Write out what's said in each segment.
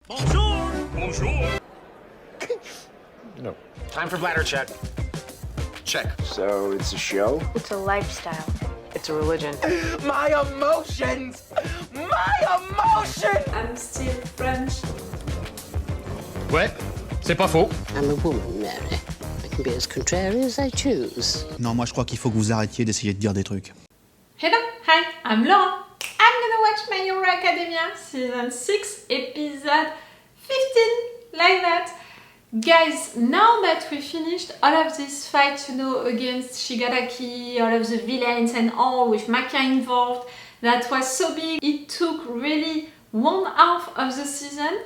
Bonjour! Bonjour! No. Time for bladder check. Check. So it's a show? It's a lifestyle. It's a religion. My emotions! My emotions! I'm still French. Ouais, c'est pas faux. I'm a woman, Mary. I can be as contrary as I choose. Non, moi je crois qu'il faut que vous arrêtiez d'essayer de dire des trucs. Hello, hi, I'm Laura. I'm gonna watch My Hero Academia Season 6, Episode 15, like that. Guys, now that we finished all of this fight, you know, against Shigaraki, all of the villains and all, with Maka involved, that was so big, it took really one half of the season.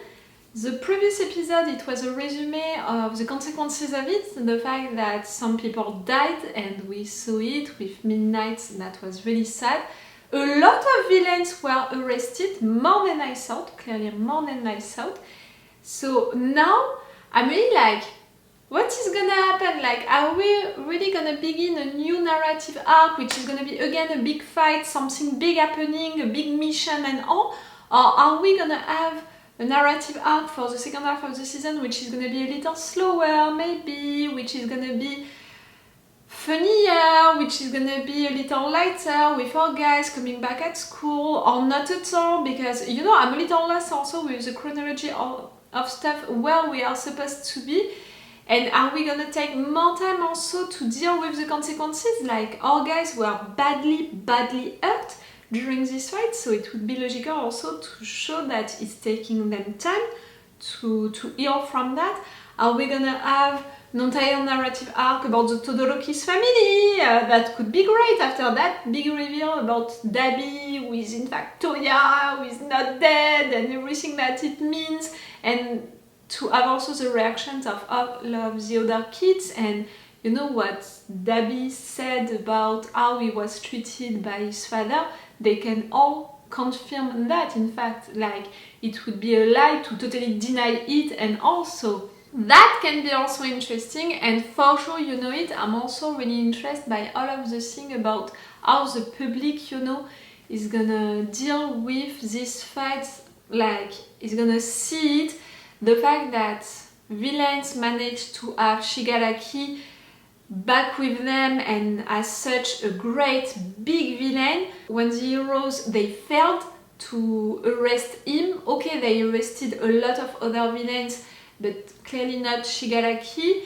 The previous episode, it was a resume of the consequences of it, the fact that some people died, and we saw it with Midnight, that was really sad. A lot of villains were arrested, more than I thought, clearly more than I thought. So now, I'm really like, what is gonna happen? Like, are we really gonna begin a new narrative arc, which is gonna be again a big fight, something big happening, a big mission and all? Or are we gonna have a narrative arc for the second half of the season, which is gonna be a little slower, maybe, which is gonna be funnier, which is gonna be a little lighter with our guys coming back at school, or not at all, because, you know, I'm a little lost also with the chronology of stuff where we are supposed to be, and are we gonna take more time also to deal with the consequences? Like, our guys were badly hurt during this fight, so it would be logical also to show that it's taking them time to heal from that. Are we gonna have an entire narrative arc about the Todoroki's family? That could be great after that big reveal about Dabi, who is in fact Toya, who is not dead, and everything that it means, and to have also the reactions of all of the other kids, and you know what Dabi said about how he was treated by his father. They can all confirm that, in fact, like, it would be a lie to totally deny it, and also that can be also interesting. And for sure, you know it, I'm also really interested by all of the thing about how the public, you know, is gonna deal with this fight, like, is gonna see it, the fact that villains managed to have Shigaraki back with them, and as such a great big villain. When the heroes, they failed to arrest him. Okay, they arrested a lot of other villains, but clearly not Shigaraki,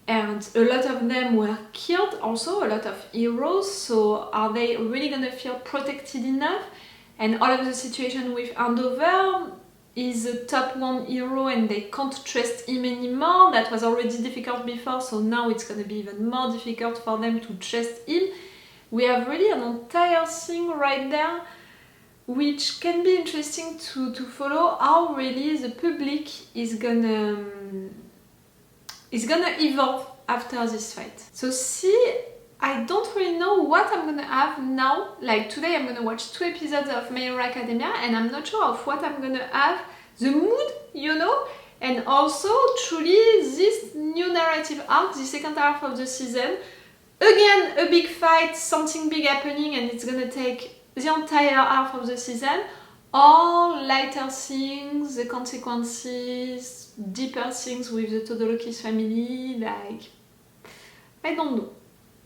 and a lot of them were killed also, a lot of heroes. So are they really gonna feel protected enough? And all of the situation with Andover is a top one hero and they can't trust him anymore. That was already difficult before, so now it's gonna be even more difficult for them to trust him. We have really an entire thing right there, which can be interesting to follow, how really the public is gonna evolve after this fight. So see, I don't really know what I'm gonna have now. Like today I'm gonna watch 2 episodes of My Hero Academia, and I'm not sure of what I'm gonna have, the mood, you know, and also truly this new narrative arc, the second half of the season. Again, a big fight, something big happening, and it's gonna take the entire half of the season, or lighter things, the consequences, deeper things with the Todoroki's family, like, I don't know.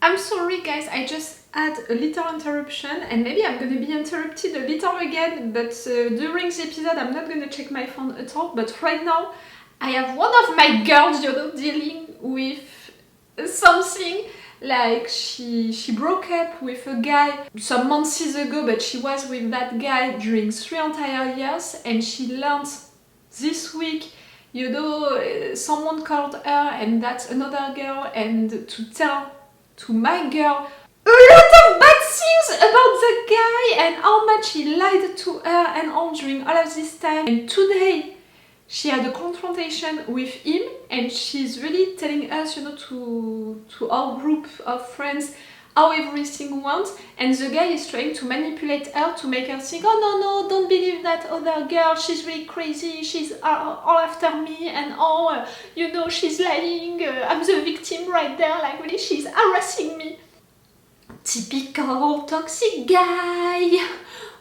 I'm sorry guys, I just had a little interruption, and maybe I'm gonna be interrupted a little again, but during the episode I'm not gonna check my phone at all. But right now I have one of my girls, you know, dealing with something. Like she broke up with a guy some months ago, but she was with that guy during 3 entire years, and she learned this week, you know, someone called her, and that's another girl, and to tell to my girl a lot of bad things about the guy and how much he lied to her and all during all of this time. And today she had a confrontation with him, and she's really telling us, you know, to our group of friends how everything went, and the guy is trying to manipulate her to make her think, oh no, don't believe that other girl, she's really crazy, she's all after me, and oh, you know, she's lying, I'm the victim right there, like really she's harassing me. Typical toxic guy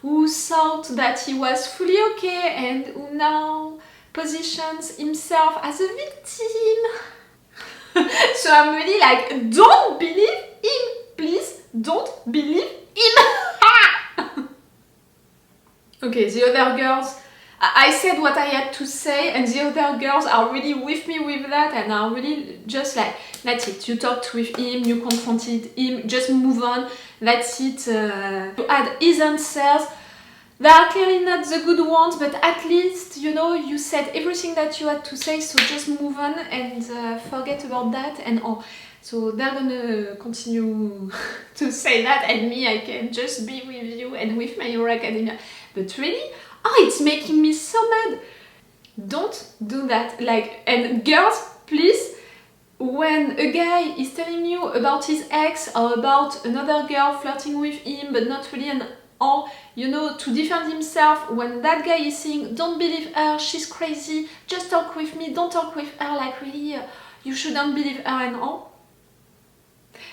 who thought that he was fully okay, and who now positions himself as a victim. So I'm really like, don't believe him, please, don't believe him. Okay, the other girls, I said what I had to say, and the other girls are really with me with that, and are really just like, that's it, you talked with him, you confronted him, just move on, that's it. You had his answers. They are clearly not the good ones, but at least, you know, you said everything that you had to say, so just move on and forget about that and all. So they're gonna continue to say that, and me, I can just be with you and with My Hero Academia. But really, it's making me so mad. Don't do that. Like, and girls, please, when a guy is telling you about his ex or about another girl flirting with him, but not really an or, you know, to defend himself, when that guy is saying, don't believe her, she's crazy, just talk with me, don't talk with her, like really, you shouldn't believe her and all.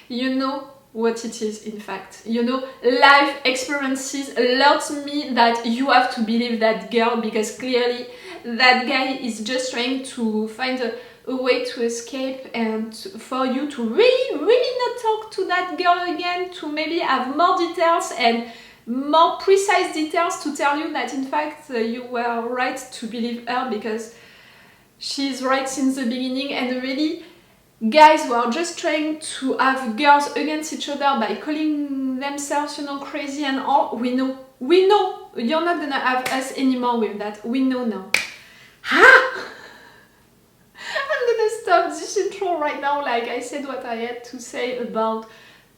You know what it is, in fact. You know, life experiences alert me that you have to believe that girl, because clearly that guy is just trying to find a way to escape and for you to really, really not talk to that girl again, to maybe have more details and more precise details to tell you that in fact you were right to believe her, because she's right since the beginning. And really, guys who are just trying to have girls against each other by calling themselves, you know, crazy and all, we know you're not gonna have us anymore with that. We know now. I'm gonna stop this intro right now. Like I said what I had to say about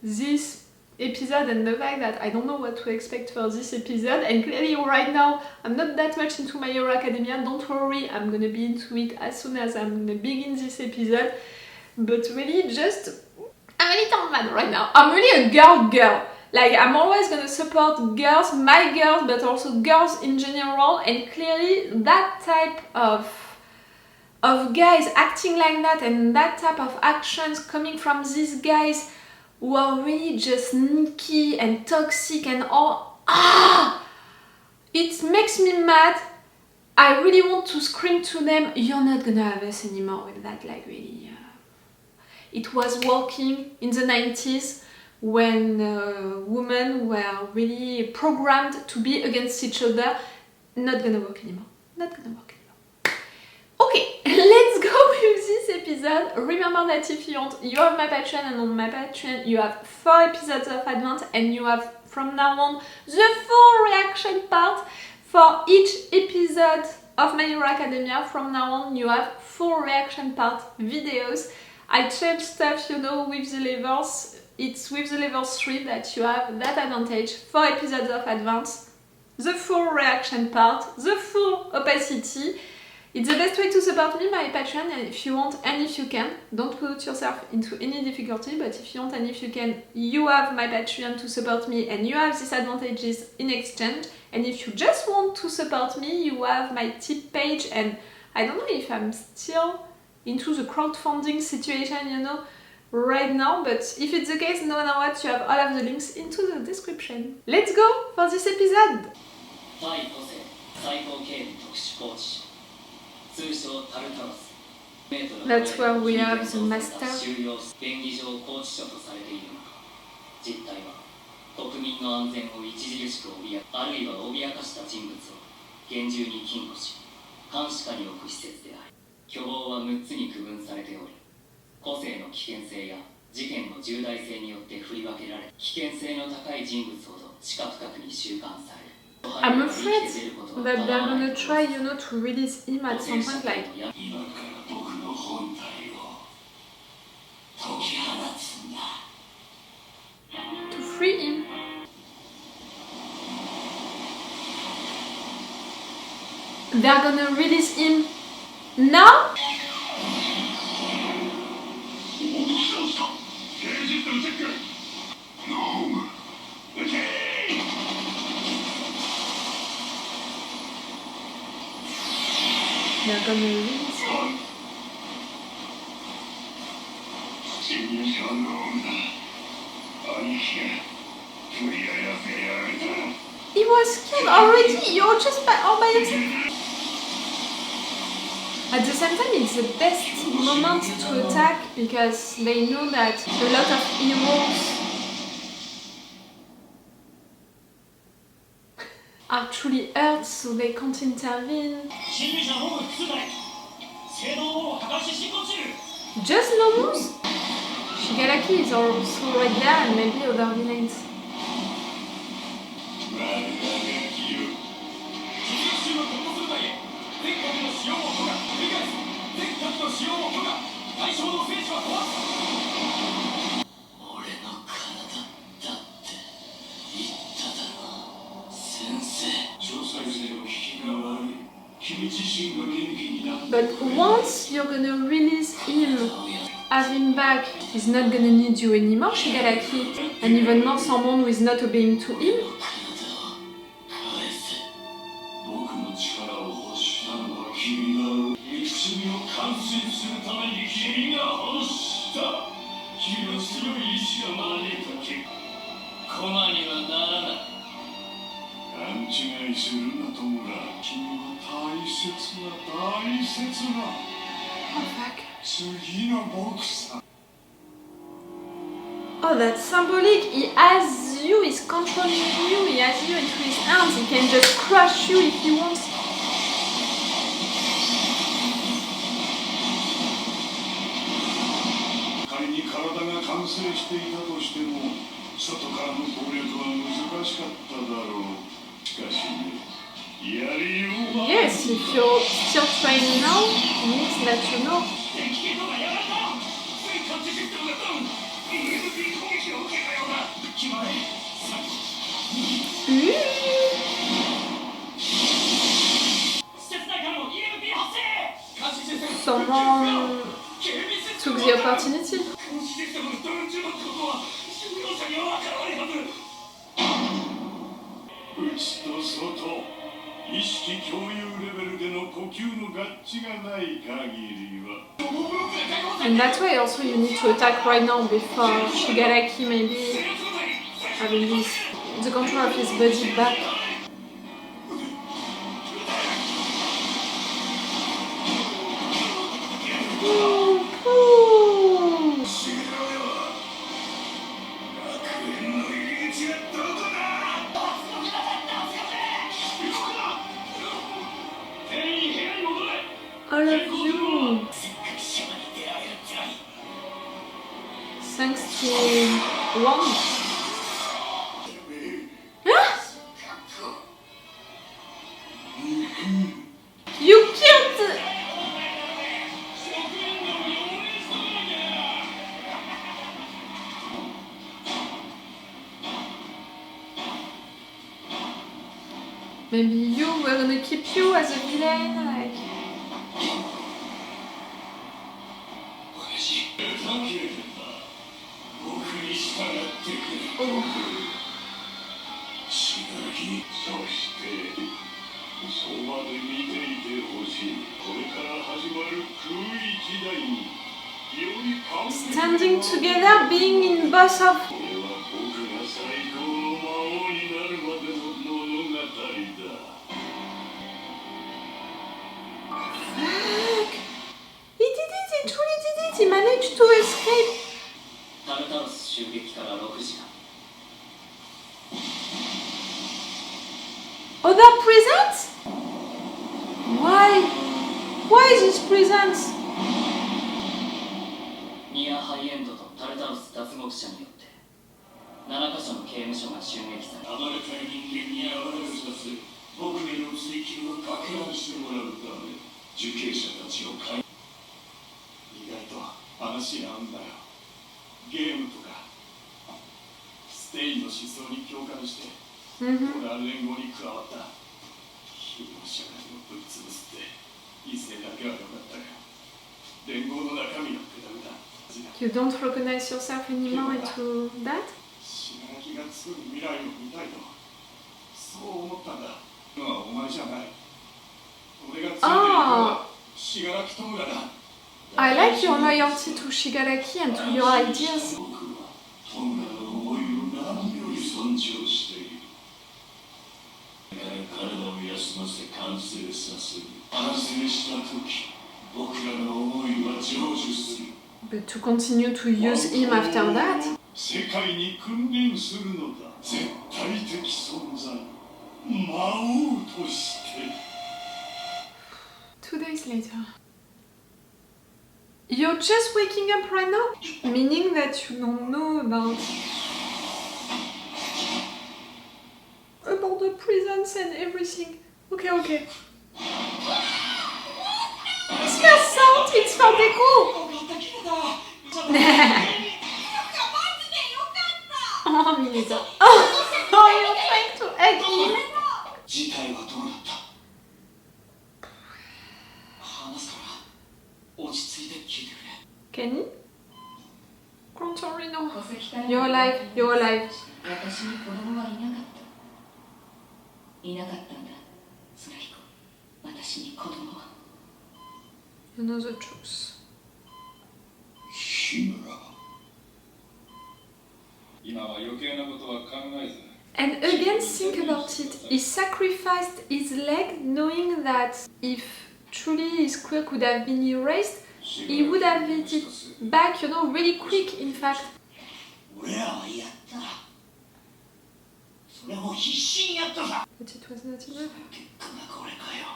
this episode and the fact that I don't know what to expect for this episode, and clearly right now I'm not that much into My Hero Academia. Don't worry, I'm gonna be into it as soon as I'm gonna begin this episode. But really, just I'm a little mad right now. I'm really a girl. Like, I'm always gonna support girls, my girls, but also girls in general, and clearly that type of guys acting like that, and that type of actions coming from these guys who are really just sneaky and toxic and all. It makes me mad. I really want to scream to them, you're not gonna have us anymore with that. Like, really, it was working in the 90s when women were really programmed to be against each other. Not gonna work anymore. Not gonna work anymore. Okay, let's go with this episode. Remember that if you want, you have my Patreon, and on my Patreon you have 4 episodes of advance, and you have from now on the full reaction part for each episode of My Hero Academia. From now on you have full reaction part videos. I changed stuff, you know, with the levels. It's with the level 3 that you have that advantage. 4 episodes of advance, the full reaction part, the full opacity. It's the best way to support me, my Patreon, if you want and if you can. Don't put yourself into any difficulty, but if you want and if you can, you have my Patreon to support me, and you have these advantages in exchange. And if you just want to support me, you have my tip page, and I don't know if I'm still into the crowdfunding situation, you know, right now, but if it's the case, no matter what, you have all of the links into the description. Let's go for this episode! That's where we have the master. I'm afraid that they're gonna try, you know, to release him at some point, like... to free him. They're gonna release him now? They're gonna release him. He was killed already, you're just by all by yourself. At the same time, it's the best moment to attack because they know that a lot of heroes are truly hurt, so they can't intervene. Just normals? Shigaraki is also right there and maybe other villains. But once you're gonna release him, have him back, he's not gonna need you anymore, Shigaraki, and even more someone who is not obeying to him. Oh fuck. Oh, that's symbolic. He has you, he's controlling you, he has you into his hands, he can just crush you if he wants. 仮に体が完成していたとしても、外からの攻略は難しかっただろう。しかしね、やりようは。Yes, if you're still training now, it means that you know. Someone took the opportunity. And that's why also you need to attack right now before Shigaraki maybe having the control of his body back. All of you. Thanks to one. Huh? You killed. Maybe you were gonna keep you as a villain, like. Standing together, being in boss of. Fuck! He did it! He truly did it! He managed to escape! Tartarus 襲撃から6時間 Other presents? Why? Why is this presents? ニア・ハイエンドとタルタロス脱獄者によって7カ所の刑務所が襲撃され暴れたい人間に暴れをさせ僕への追及をかけ直してもらうため受刑者たちを意外と話合うんだよゲームとかステイの思想に共感して俺は連合に加わったヒーロー社会をぶっ潰すって異性だけはよかったが連合の中身はくだめだ You don't recognize yourself anymore into that? 死垣が作る未来を見たいとそう思ったんだのはお前じゃない俺がついてるのは死垣弔だ I like your loyalty to Shigaraki and to your ideas. 僕は弔の思いを何より尊重している体を休ませ完成させる完成した時成就する But to continue to use him after that? 世界に君臨するのだ絶対的存在魔王として 2 days later. You're just waking up right now? Meaning that you don't know about the prisons and everything. Okay, okay. Sound, it's for deku! Oh, Mineta. Oh, you're trying to egg him. 事態はどうなった話すから落ち着いて聞いてくれ Kenny? Contorino. You're alive, you're alive. 私に子供はいなかったいなかったんだスラヒコ私に子供は You know the truth. 日村今は余計なことは考えず And again, think about it. He sacrificed his leg knowing that if truly his quirk could have been erased, he would have hit it back, you know, really quick, in fact. 俺らはやったそれも必死にやったさ But it was not enough. 結果がこれかよ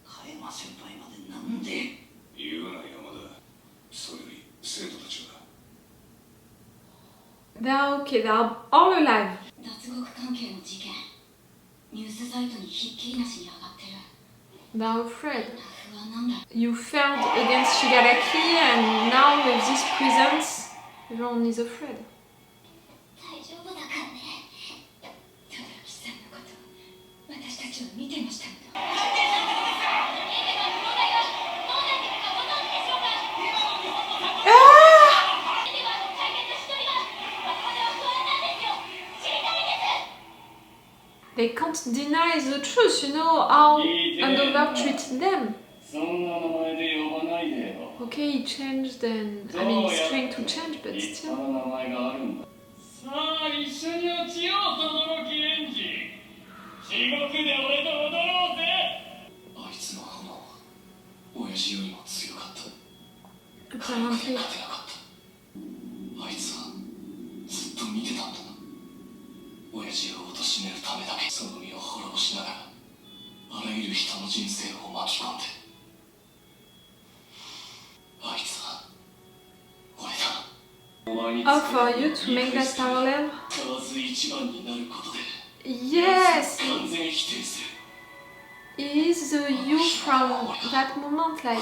加山先輩までなんで言うな山田それより生徒たちは They're okay, they're all alive. 脱獄関係の事件ニュースサイトにひっきりなしに上がってる They're afraid. 不安なんだ You failed against Shigaraki, and now with these prisons, everyone is afraid. 大丈夫だからね轟さんのこと私たちは見てましたんだ They can't deny the truth, you know, how Andover treated them. そんな名前で呼ばないでよ Okay, he changed and, I mean, he's trying to change, but 立 still. 派な名前があるんださあ一緒に落ちよう轟エンジン地獄で俺と踊ろうぜあいつの炎は親父よりも強かった Apparently. 勝てなかったあいつはずっと見てたんだな親父を貶めるためだけその身を滅ぼしながらあらゆる人の人生を巻き込んであいつは俺だ Oh, for you to make that parallel? 必ず一番になることで Yes! 完全否定する He is the you from that moment, like...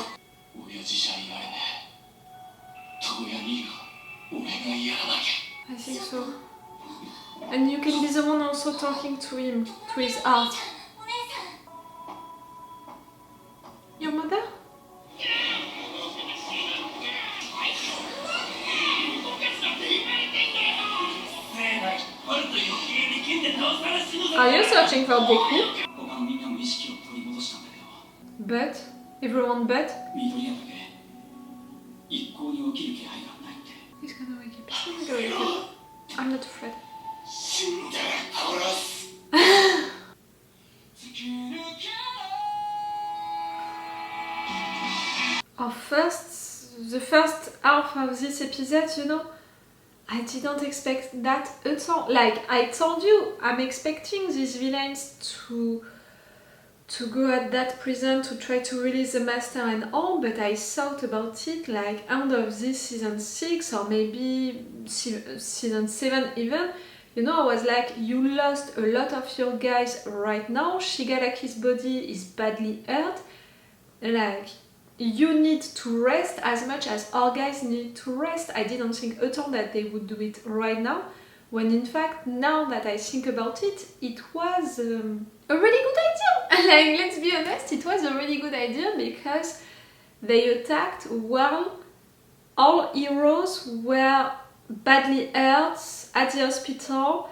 親父じゃいられねえトウヤ兄が俺がやらなきゃ I think so. And you can be the one also talking to him, to his heart. Your mother? Are you searching for deku? 他のみんなも意識を取り戻したんだけど But? Everyone but? 緑谷だけ一向に起きる気配がないって He's gonna wake up. He's gonna wake up. I'm not afraid. 死んで殺す The first half of this episode, you know, I didn't expect that at all. Like, I told you, I'm expecting these villains to go at that prison to try to release the master and all, but I thought about it like end of this season 6 or maybe season 7 even. You know, I was like, you lost a lot of your guys right now. Shigaraki's body is badly hurt. Like, you need to rest as much as our guys need to rest. I didn't think at all that they would do it right now, when in fact, now that I think about it, it was a really good idea. Like, let's be honest, it was a really good idea because they attacked while all heroes were badly hurt at the hospital.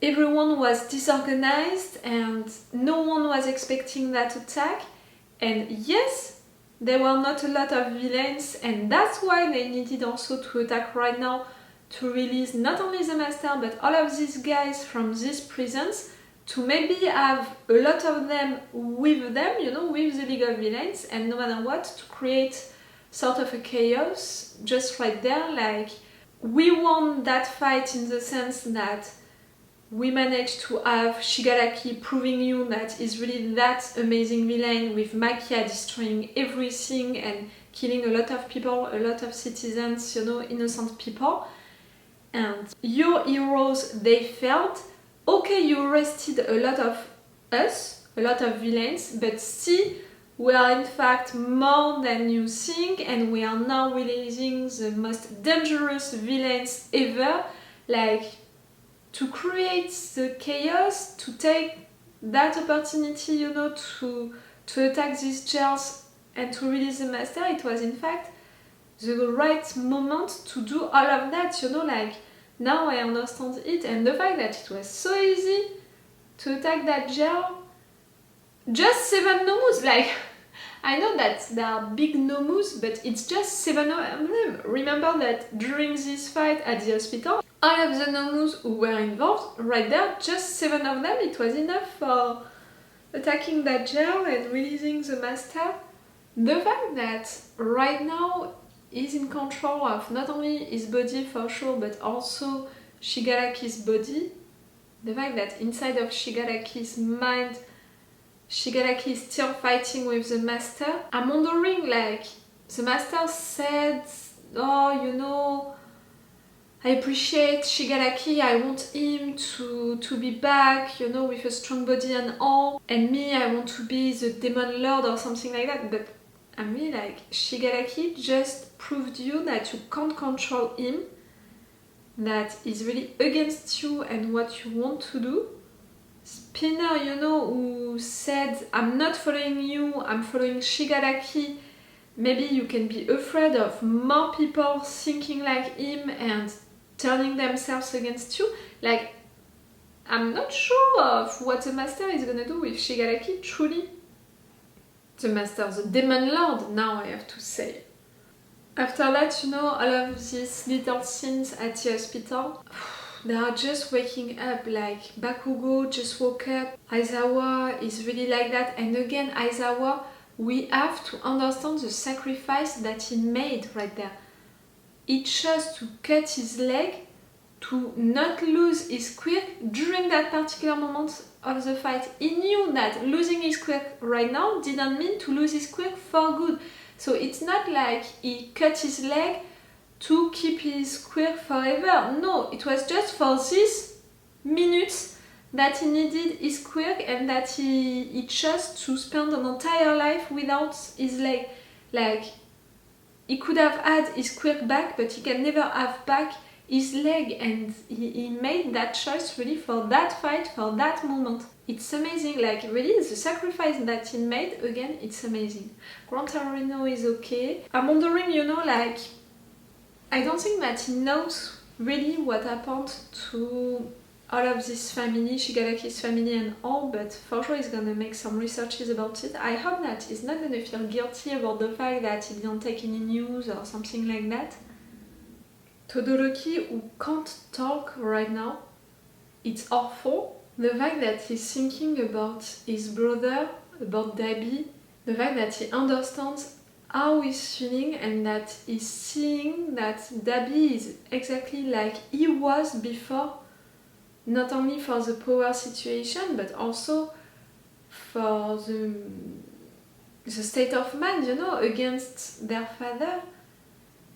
Everyone was disorganized and no one was expecting that attack. And yes, there were not a lot of villains, and that's why they needed also to attack right now to release not only the master but all of these guys from these prisons. to maybe have a lot of them with them, you know, with the League of Villains, and no matter what, to create sort of a chaos just right there. Like, we won that fight in the sense that we managed to have Shigaraki proving you that he's really that amazing villain, with Makia destroying everything and killing a lot of people, a lot of citizens, you know, innocent people. And your heroes, they failed. Okay, you arrested a lot of us, a lot of villains, but see, we are in fact more than you think, and we are now releasing the most dangerous villains ever. Like, to create the chaos, to take that opportunity, you know, to attack these jails and to release the master, it was in fact the right moment to do all of that, you know, like, now I understand it, and the fact that it was so easy to attack that jail, just 7 nomus, like, I know that there are big nomus, but it's just 7 of them. Remember that during this fight at the hospital, all of the nomus who were involved, right there, just 7 of them, it was enough for attacking that jail and releasing the master. The fact that right now he's in control of not only his body for sure, but also Shigaraki's body, the fact that inside of Shigaraki's mind, Shigaraki is still fighting with the master. I'm wondering, like, the master said, oh, you know, I appreciate Shigaraki, I want him to be back, you know, with a strong body and all, and me, I want to be the demon lord or something like that. But I'm really like, Shigaraki just proved you that you can't control him, that he's really against you and what you want to do. Spinner, you know, who said, I'm not following you, I'm following Shigaraki. Maybe you can be afraid of more people thinking like him and turning themselves against you. Like, I'm not sure of what the master is gonna do with Shigaraki, truly. The master, the demon lord, now I have to say. After that, you know, all of these little scenes at the hospital, they are just waking up, like Bakugo just woke up, Aizawa is really like that, and again Aizawa, we have to understand the sacrifice that he made right there. He chose to cut his leg to not lose his quirk during that particular moment of the fight. He knew that losing his quirk right now didn't mean to lose his quirk for good. So it's not like he cut his leg to keep his quirk forever. No, it was just for these minutes that he needed his quirk, and that he chose to spend an entire life without his leg. Like, he could have had his quirk back, but he can never have back his leg, and he made that choice really for that fight, for that moment. It's amazing, like, really, the sacrifice that he made, again, it's amazing. Gran Torino is okay. I'm wondering, you know, like, I don't think that he knows really what happened to all of this family, Shigaraki's family and all, but for sure he's gonna make some researches about it. I hope that he's not gonna feel guilty about the fact that he didn't take any news or something like that. Todoroki, who can't talk right now, it's awful. The fact that he's thinking about his brother, about Dabi, the fact that he understands how he's feeling, and that he's seeing that Dabi is exactly like he was before, not only for the power situation, but also for the state of mind, you know, against their father.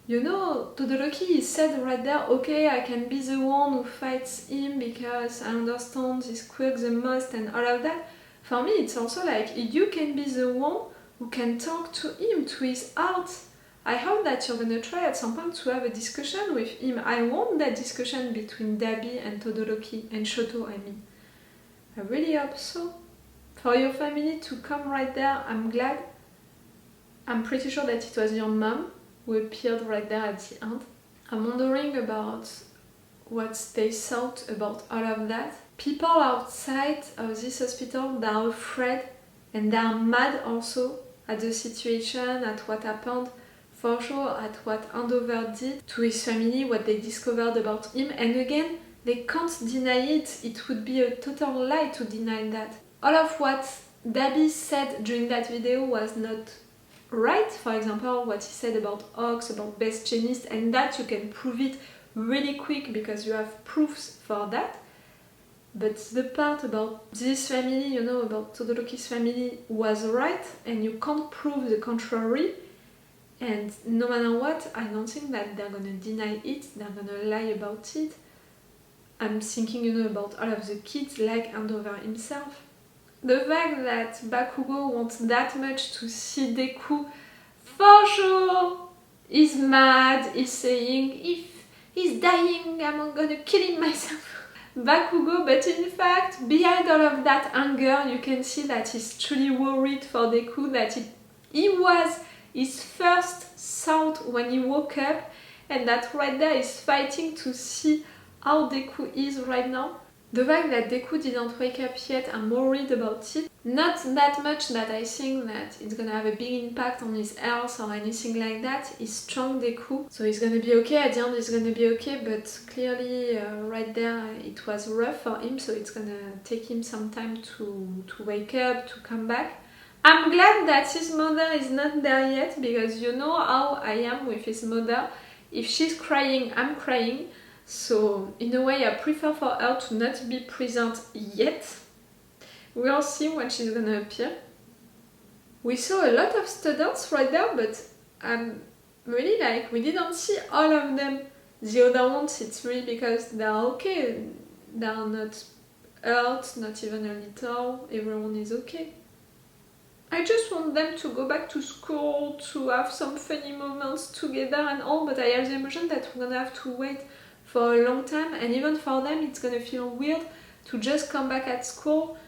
You know, Todoroki said right there, okay, I can be the one who fights him because I understand his quirk the most and all of that. For me, it's also like, you can be the one who can talk to him, to his heart. I hope that you're gonna try at some point to have a discussion with him. I want that discussion between Dabi and Todoroki, and Shoto, I mean. I really hope so. For your family to come right there, I'm glad. I'm pretty sure that it was your mom who appeared right there at the end. I'm wondering about what they thought about all of that. People outside of this hospital, they are afraid and they are mad also at the situation, at what happened, for sure at what Andover did to his family, what they discovered about him. And again, They can't deny it. It would be a total lie to deny that. All of what Dabi said during that video was not right. For example, what he said about Ox, about best genius, and that you can prove it really quick because you have proofs for that. But the part about this family, you know, about Todoroki's family was right, and you can't prove the contrary. And no matter what, I don't think that they're gonna deny it, they're gonna lie about it. I'm thinking, you know, about all of the kids, like Andover himself. The fact that Bakugo wants that much to see Deku, for sure, is mad, is saying, if he's dying, I'm gonna kill him myself. Bakugo, but in fact, behind all of that anger, you can see that he's truly worried for Deku, that he was his first thought when he woke up, and that right there is fighting to see how Deku is right now. The fact that Deku didn't wake up yet, I'm worried about it. Not that much that I think that it's gonna have a big impact on his health or anything like that. He's strong Deku, so he's gonna be okay. At the end he's gonna be okay, but clearly right there it was rough for him, so it's gonna take him some time to wake up, to come back. I'm glad that his mother is not there yet, because you know how I am with his mother. If she's crying, I'm crying. So in a way I prefer for her to not be present yet. We'll see when she's gonna appear. We saw a lot of students right there, but I'm really like, we didn't see all of them. The other ones, it's really because they're okay. They're not hurt, not even a little. Everyone is okay. I just want them to go back to school, to have some funny moments together and all, but I have the impression that we're gonna have to wait for a long time, and even for them it's gonna feel weird to just come back at school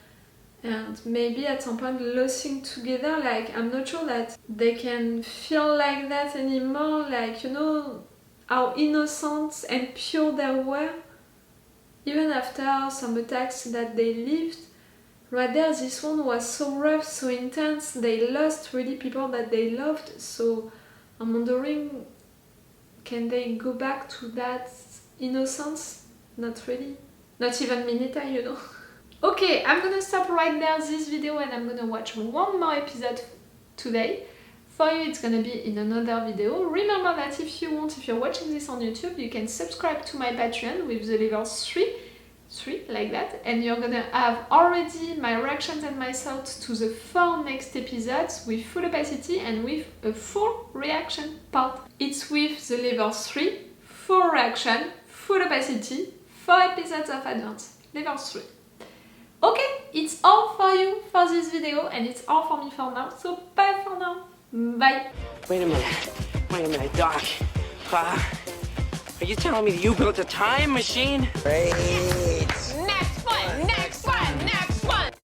and maybe at some point losing together. Like, I'm not sure that they can feel like that anymore, like, you know, how innocent and pure they were, even after some attacks that they lived. Right there, this one was so rough, so intense, they lost really people that they loved, so I'm wondering, can they go back to that innocence? Not really. Not even Mineta, you know. Okay, I'm gonna stop right there this video and I'm gonna watch one more episode today. For you, it's gonna be in another video. Remember that if you want, if you're watching this on YouTube, you can subscribe to my Patreon with the level 3, like that, and you're gonna have already my reactions and my thoughts to the 4 next episodes with full opacity and with a full reaction part. It's with the level 3, full reaction, full opacity, 4 episodes of advance, level 3. Okay, it's all for you for this video, and it's all for me for now, so bye for now. Bye. Wait a minute, Doc. Are you telling me you built a time machine? Crazy.